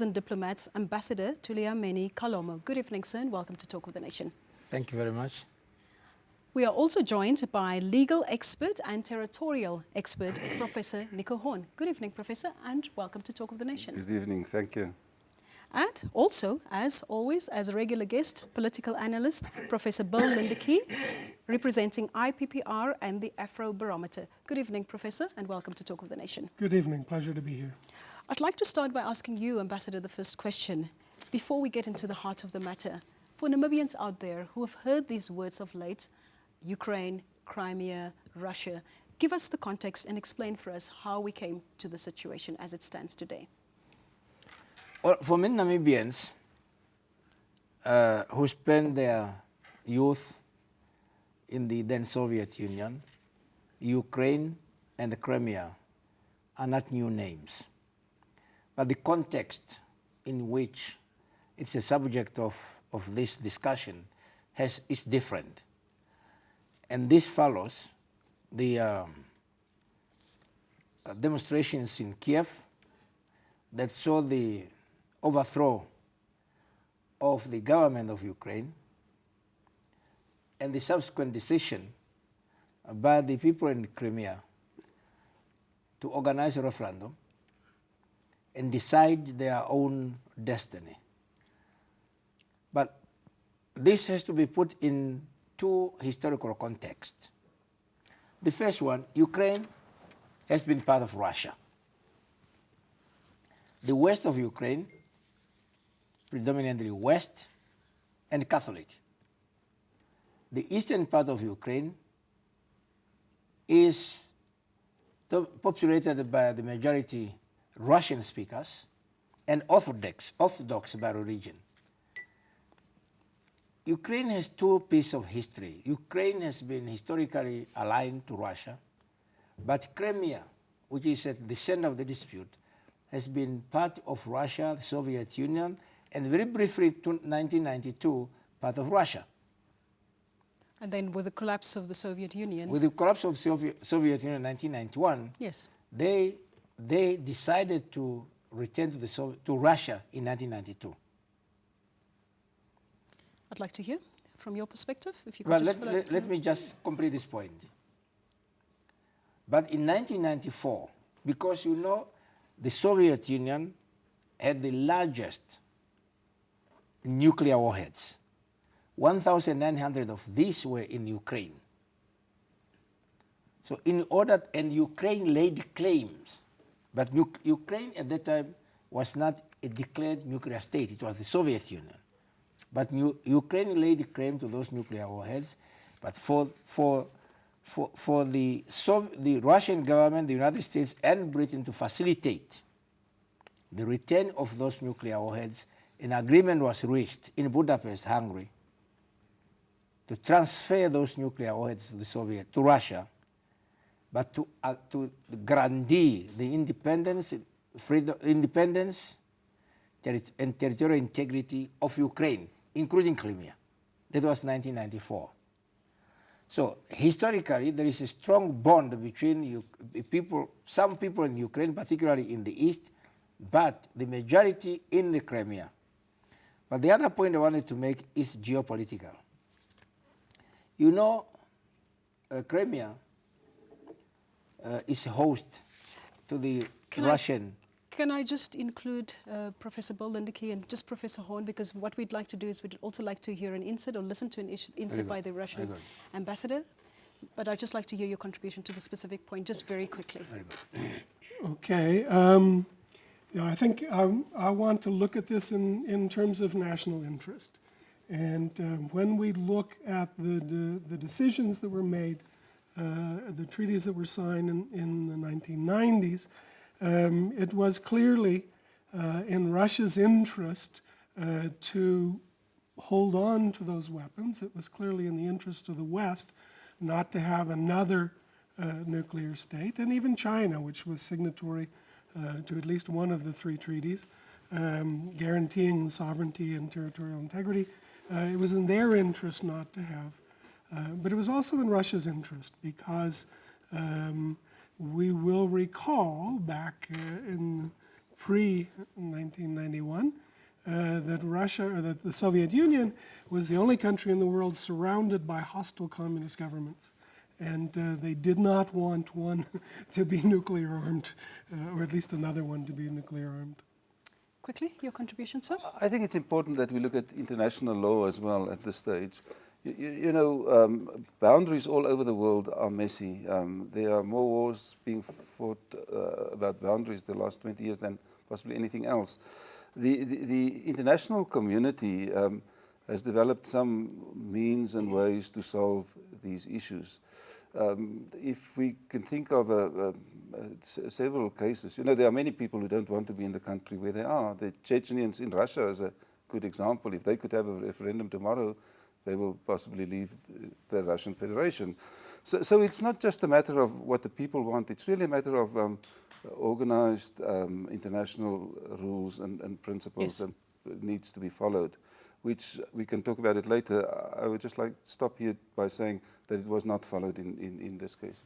and Diplomats, Ambassador Thuliameni Kalomo. Good evening, sir, and welcome to Talk with the Nation. Thank you very much. We are also joined by legal expert and territorial expert, Professor Nico Horn. Good evening, Professor, and welcome to Talk with the Nation. Good evening, thank you. And also, as always, as a regular guest, political analyst, Professor Bill Lindeke, representing IPPR and the Afrobarometer. Good evening, Professor, and welcome to Talk with the Nation. Good evening, pleasure to be here. I'd like to start by asking you, Ambassador, the first question, before we get into the heart of the matter. For Namibians out there who have heard these words of late, Ukraine, Crimea, Russia, give us the context and explain for us how we came to the situation as it stands today. Well, for many Namibians who spent their youth in the then Soviet Union, Ukraine and the Crimea are not new names. But the context in which it's a subject of this discussion is different. And this follows the demonstrations in Kiev that saw the overthrow of the government of Ukraine and the subsequent decision by the people in Crimea to organize a referendum and decide their own destiny. But this has to be put in two historical contexts. The first one, Ukraine has been part of Russia. The west of Ukraine, predominantly West and Catholic. The eastern part of Ukraine is populated by the majority Russian speakers and Orthodox by religion. Ukraine has two pieces of history. Ukraine has been historically aligned to Russia, but Crimea, which is at the center of the dispute, has been part of Russia, the Soviet Union, and very briefly, to 1992, part of Russia. And then with the collapse of the Soviet Union... With the collapse of the Soviet Union in 1991, yes, they decided to return to Russia in 1992. I'd like to hear from your perspective, if you could Well, just let me just complete this point. But in 1994, because you know, the Soviet Union had the largest nuclear warheads. 1,900 of these were in Ukraine. So and Ukraine laid claims, but Ukraine at that time was not a declared nuclear state, it was the Soviet Union. But Ukraine laid claim to those nuclear warheads, but for the Russian government, the United States and Britain to facilitate the return of those nuclear warheads, an agreement was reached in Budapest, Hungary, to transfer those nuclear warheads to Russia, but to guarantee the independence, freedom, and territorial integrity of Ukraine, including Crimea. That was 1994. So historically, there is a strong bond between some people in Ukraine, particularly in the east, but the majority in the Crimea. But the other point I wanted to make is geopolitical. You know, Crimea is host to the Russian... Can I just include Professor Bill Lindeke and just Professor Horn, because what we'd like to do is we'd also like to hear an insert or listen to an insert by the Russian ambassador. But I'd just like to hear your contribution to the specific point, just very quickly. Okay. I think I want to look at this in terms of national interest. And when we look at the decisions that were made, the treaties that were signed in the 1990s, it was clearly in Russia's interest to hold on to those weapons. It was clearly in the interest of the West not to have another nuclear state, and even China, which was signatory to at least one of the three treaties, guaranteeing the sovereignty and territorial integrity. It was in their interest not to have, but it was also in Russia's interest because we will recall back in pre-1991, that Russia, or that the Soviet Union was the only country in the world surrounded by hostile communist governments. And they did not want one to be nuclear armed, or at least another one to be nuclear armed. Quickly, your contribution, sir? I think it's important that we look at international law as well at this stage. Boundaries all over the world are messy. There are more wars being fought about boundaries the last 20 years than possibly anything else. The international community has developed some means and ways to solve these issues. If we can think of several cases, there are many people who don't want to be in the country where they are. The Chechens in Russia is a good example. If they could have a referendum tomorrow, they will possibly leave the Russian Federation. So it's not just a matter of what the people want, it's really a matter of organized international rules and principles Yes. that needs to be followed, which we can talk about it later. I would just like to stop here by saying that it was not followed in this case.